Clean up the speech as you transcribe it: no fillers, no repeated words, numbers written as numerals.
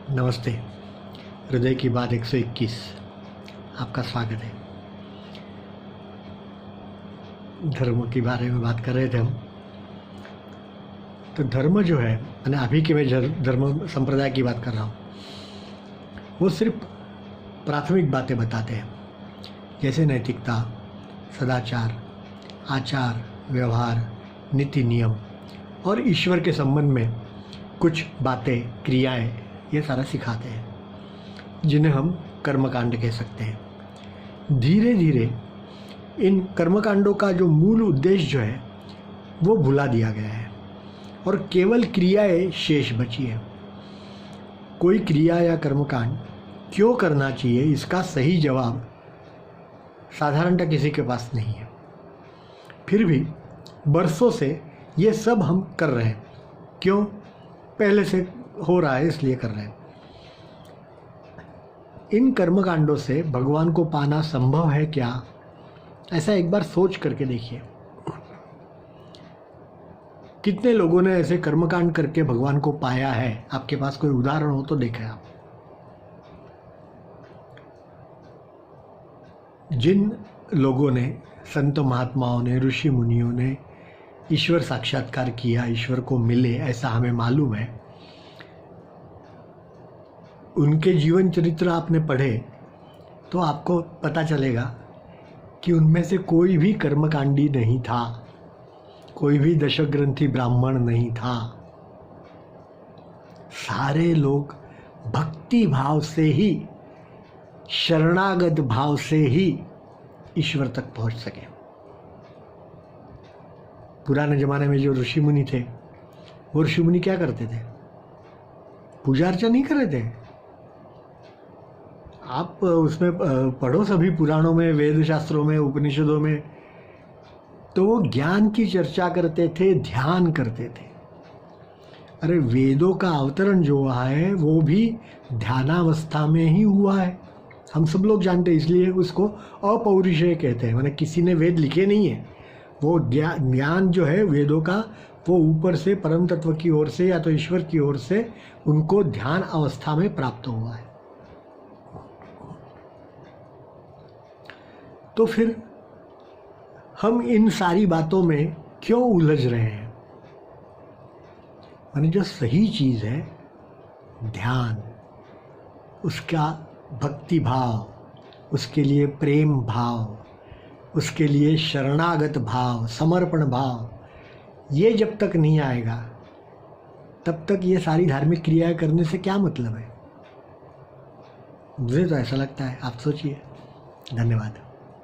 नमस्ते। हृदय की बात 121, आपका स्वागत है। धर्म के बारे में बात कर रहे थे हम। तो धर्म जो है, मैंने अभी के मैं धर्म संप्रदाय की बात कर रहा हूँ, वो सिर्फ प्राथमिक बातें बताते हैं, जैसे नैतिकता, सदाचार, आचार व्यवहार, नीति नियम और ईश्वर के संबंध में कुछ बातें, क्रियाएं, ये सारा सिखाते हैं, जिन्हें हम कर्मकांड कह सकते हैं। धीरे धीरे इन कर्मकांडों का जो मूल उद्देश्य जो है वो भुला दिया गया है और केवल क्रियाएं शेष बची है। कोई क्रिया या कर्मकांड क्यों करना चाहिए, इसका सही जवाब साधारणतः किसी के पास नहीं है। फिर भी बरसों से ये सब हम कर रहे हैं। क्यों? पहले से हो रहा है इसलिए कर रहे हैं। इन कर्मकांडों से भगवान को पाना संभव है क्या? ऐसा एक बार सोच करके देखिए। कितने लोगों ने ऐसे कर्मकांड करके भगवान को पाया है? आपके पास कोई उदाहरण हो तो देखें आप। जिन लोगों ने, संत महात्माओं ने, ऋषि मुनियों ने ईश्वर साक्षात्कार किया, ईश्वर को मिले, ऐसा हमें मालूम है, उनके जीवन चरित्र आपने पढ़े तो आपको पता चलेगा कि उनमें से कोई भी कर्मकांडी नहीं था, कोई भी दशग्रंथी ब्राह्मण नहीं था। सारे लोग भक्ति भाव से ही, शरणागत भाव से ही ईश्वर तक पहुंच सके। पुराने ज़माने में जो ऋषि मुनि थे, वो ऋषि मुनि क्या करते थे? पूजा अर्चना नहीं कर रहे थे। आप उसमें पढ़ो सभी पुराणों में, वेद शास्त्रों में, उपनिषदों में, तो वो ज्ञान की चर्चा करते थे, ध्यान करते थे। अरे वेदों का अवतरण जो हुआ है वो भी ध्यानावस्था में ही हुआ है, हम सब लोग जानते हैं। इसलिए उसको अपौरुषेय कहते हैं, माने किसी ने वेद लिखे नहीं है। वो ज्ञान जो है वेदों का, वो ऊपर से परम तत्व की ओर से या तो ईश्वर की ओर से उनको ध्यान अवस्था में प्राप्त हुआ है। तो फिर हम इन सारी बातों में क्यों उलझ रहे हैं? माने जो सही चीज़ है, ध्यान, उसका भक्ति भाव, उसके लिए प्रेम भाव, उसके लिए शरणागत भाव, समर्पण भाव, ये जब तक नहीं आएगा तब तक ये सारी धार्मिक क्रियाएं करने से क्या मतलब है? मुझे तो ऐसा लगता है। आप सोचिए। धन्यवाद।